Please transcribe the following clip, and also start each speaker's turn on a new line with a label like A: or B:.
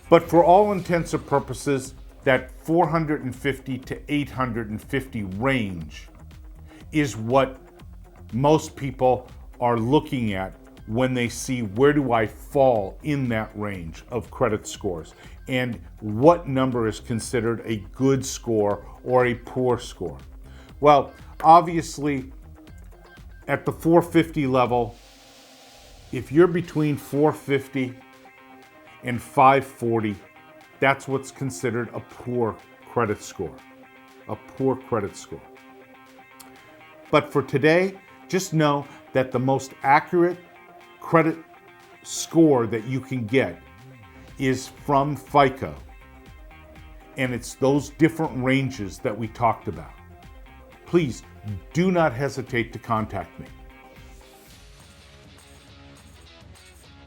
A: But for all intents and purposes, that 450 to 850 range is what most people are looking at when they see where do I fall in that range of credit scores and what number is considered a good score or a poor score. Well, obviously at the 450 level, if you're between 450 and 540, that's what's considered a poor credit score. A poor credit score. But for today, just know that the most accurate credit score that you can get is from FICO. And it's those different ranges that we talked about. Please do not hesitate to contact me.